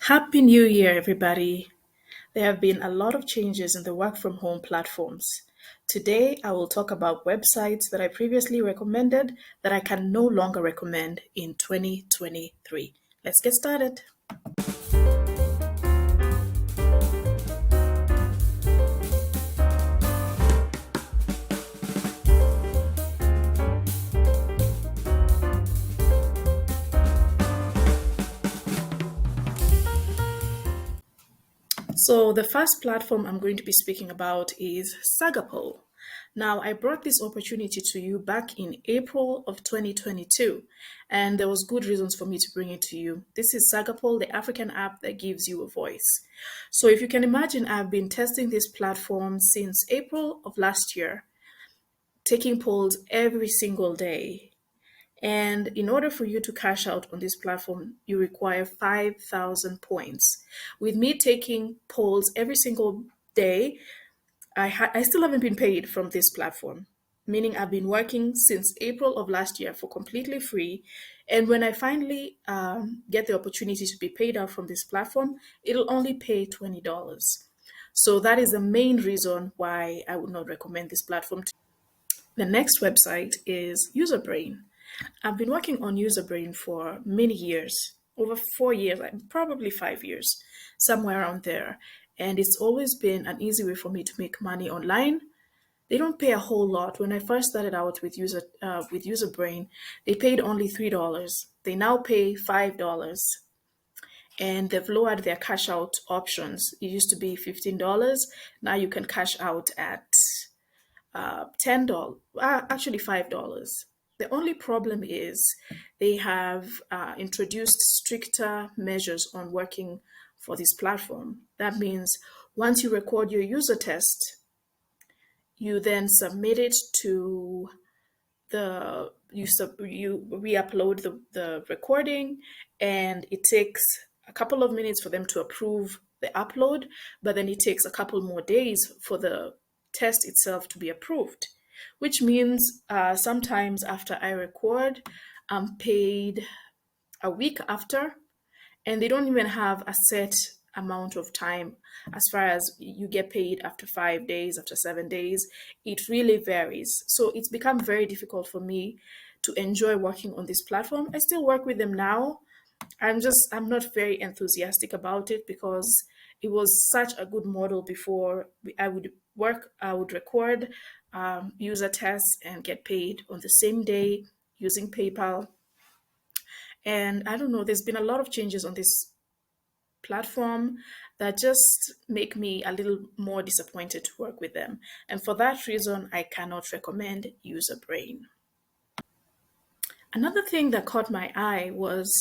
Happy New Year, everybody. There have been a lot of changes in the work from home platforms. Today, I will talk about websites that I previously recommended that I can no longer recommend in 2023. Let's get started. So, the first platform I'm going to be speaking about is Sagapol. Now, I brought this opportunity to you back in April of 2022, and there was good reasons for me to bring it to you. This is Sagapol, the African app that gives you a voice. So, if you can imagine, I've been testing this platform since April of last year, taking polls every single day. And in order for you to cash out on this platform, you require 5,000 points. With me taking polls every single day, I still haven't been paid from this platform, meaning I've been working since April of last year for completely free. And when I finally get the opportunity to be paid out from this platform, it'll only pay $20. So that is the main reason why I would not recommend this platform. The next website is Userbrain. I've been working on Userbrain for many years, over 4 years, like probably 5 years, somewhere around there. And it's always been an easy way for me to make money online. They don't pay a whole lot. When I first started out with Userbrain, they paid only $3. They now pay $5, and they've lowered their cash out options. It used to be $15. Now you can cash out at $10, actually $5. The only problem is they have introduced stricter measures on working for this platform. That means once you record your user test, you then submit it to you re-upload the recording, and it takes a couple of minutes for them to approve the upload, but then it takes a couple more days for the test itself to be approved, which means sometimes after I record, I'm paid a week after, and they don't even have a set amount of time as far as you get paid after 5 days, after 7 days. It really varies. So it's become very difficult for me to enjoy working on this platform. I still work with them now. I'm not very enthusiastic about it because it was such a good model before. I would record user tests and get paid on the same day using PayPal. And I don't know, there's been a lot of changes on this platform that just make me a little more disappointed to work with them. And for that reason, I cannot recommend Userbrain. Another thing that caught my eye was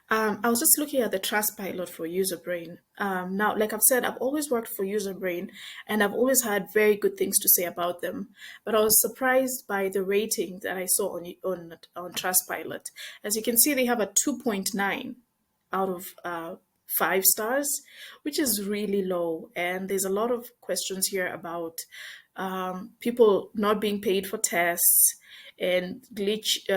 I was just looking at the trust pilot for Userbrain. Now, like I've said, I've always worked for Userbrain and I've always had very good things to say about them. But I was surprised by the rating that I saw on Trustpilot. As you can see, they have a 2.9 out of 5 stars, which is really low. And there's a lot of questions here about people not being paid for tests and glitchy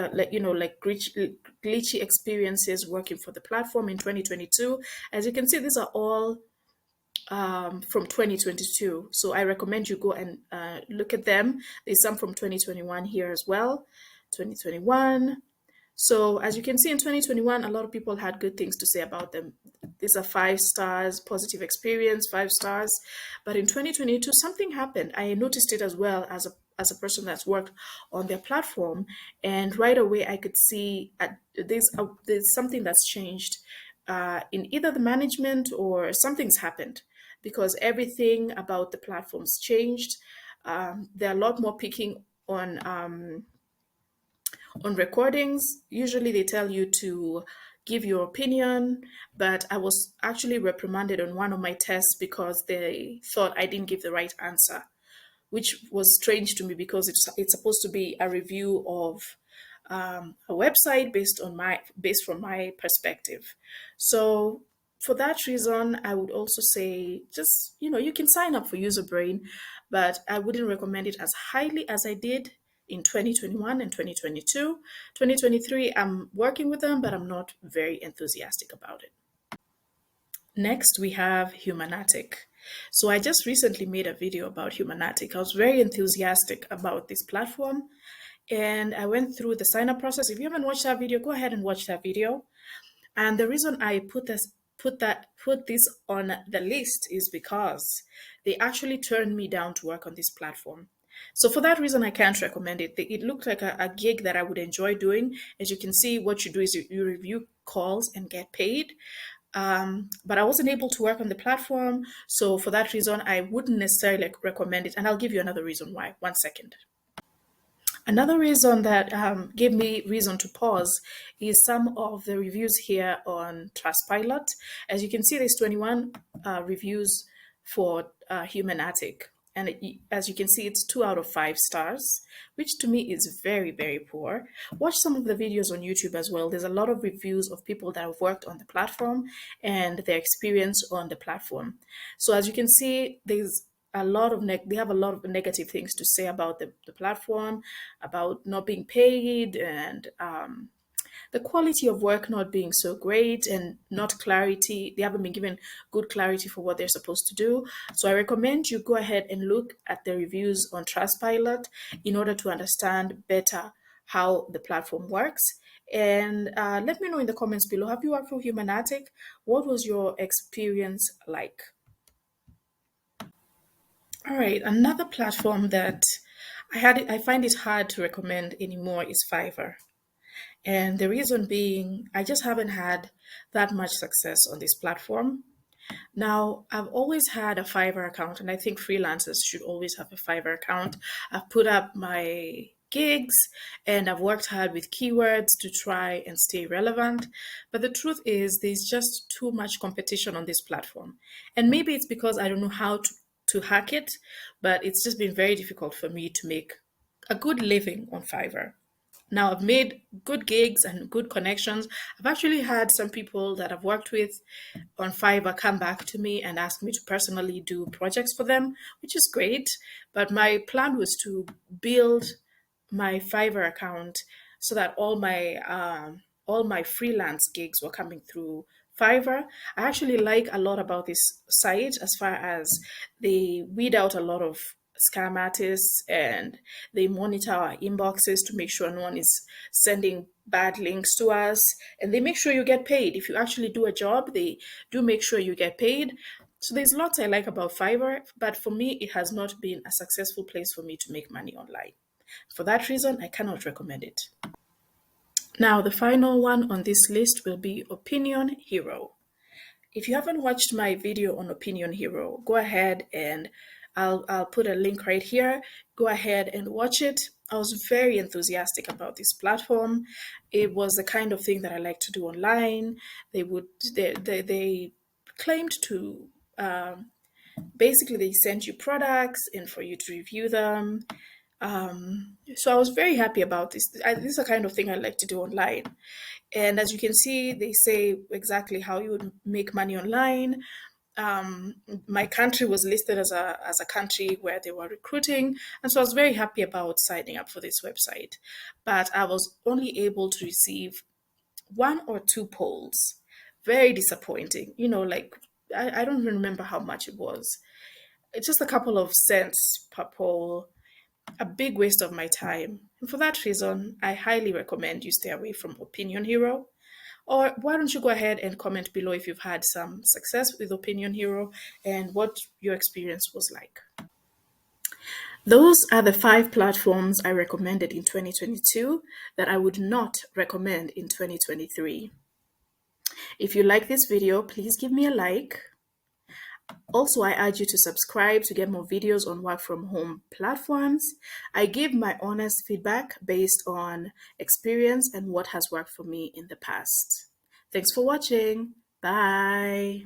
experiences working for the platform in 2022. As you can see, these are all from 2022. So I recommend you go and look at them. There's some from 2021 here as well. 2021. So as you can see in 2021, a lot of people had good things to say about them. These are 5 stars, positive experience, 5 stars. But in 2022, something happened. I noticed it as well as a person that's worked on their platform. And right away, I could see there's something that's changed in either the management or something's happened because everything about the platform's changed. They're a lot more picking on recordings. Usually they tell you to give your opinion, but I was actually reprimanded on one of my tests because they thought I didn't give the right answer, which was strange to me because it's supposed to be a review of a website based from my perspective. So for that reason, I would also say just you can sign up for Userbrain, but I wouldn't recommend it as highly as I did in 2021 and 2022. 2023, I'm working with them, but I'm not very enthusiastic about it. Next, we have Humanatic. So I just recently made a video about Humanatic. I was very enthusiastic about this platform and I went through the sign up process. If you haven't watched that video, go ahead and watch that video. And the reason I put this on the list is because they actually turned me down to work on this platform. So for that reason, I can't recommend it. It looked like a gig that I would enjoy doing. As you can see, what you do is you review calls and get paid. But I wasn't able to work on the platform. So for that reason, I wouldn't necessarily recommend it. And I'll give you another reason why. One second. Another reason that gave me reason to pause is some of the reviews here on Trustpilot. As you can see, there's 21 reviews for Humanatic. And as you can see, it's 2 out of 5 stars, which to me is very, very poor. Watch some of the videos on YouTube as well. There's a lot of reviews of people that have worked on the platform and their experience on the platform. So as you can see, there's a lot of they have a lot of negative things to say about the platform, about not being paid and the quality of work not being so great and not clarity. They haven't been given good clarity for what they're supposed to do. So I recommend you go ahead and look at the reviews on Trustpilot in order to understand better how the platform works. And let me know in the comments below, have you worked for Humanatic? What was your experience like? All right, another platform that I find it hard to recommend anymore is Fiverr. And the reason being, I just haven't had that much success on this platform. Now, I've always had a Fiverr account, and I think freelancers should always have a Fiverr account. I've put up my gigs and I've worked hard with keywords to try and stay relevant. But the truth is, there's just too much competition on this platform. And maybe it's because I don't know how to hack it, but it's just been very difficult for me to make a good living on Fiverr. Now, I've made good gigs and good connections. I've actually had some people that I've worked with on Fiverr come back to me and ask me to personally do projects for them, which is great. But my plan was to build my Fiverr account so that all my freelance gigs were coming through Fiverr. I actually like a lot about this site as far as they weed out a lot of scam artists and they monitor our inboxes to make sure no one is sending bad links to us, and they make sure you get paid. If you actually do a job, they do make sure you get paid. So there's lots I like about Fiverr, but for me, it has not been a successful place for me to make money online. For that reason, I cannot recommend it. Now, the final one on this list will be Opinion Hero. If you haven't watched my video on Opinion Hero, go ahead and I'll put a link right here. Go ahead and watch it. I was very enthusiastic about this platform. It was the kind of thing that I like to do online. They claimed to basically they sent you products and for you to review them. So I was very happy about this. This is the kind of thing I like to do online. And as you can see, they say exactly how you would make money online. My country was listed as a country where they were recruiting, and so I was very happy about signing up for this website. But I was only able to receive 1 or 2 polls. Very disappointing. Like I don't even remember how much it was. It's just a couple of cents per poll. A big waste of my time. And for that reason, I highly recommend you stay away from Opinion Hero. Or why don't you go ahead and comment below if you've had some success with Opinion Hero and what your experience was like. Those are the 5 platforms I recommended in 2022 that I would not recommend in 2023. If you like this video, please give me a like. Also, I urge you to subscribe to get more videos on work from home platforms. I give my honest feedback based on experience and what has worked for me in the past. Thanks for watching. Bye.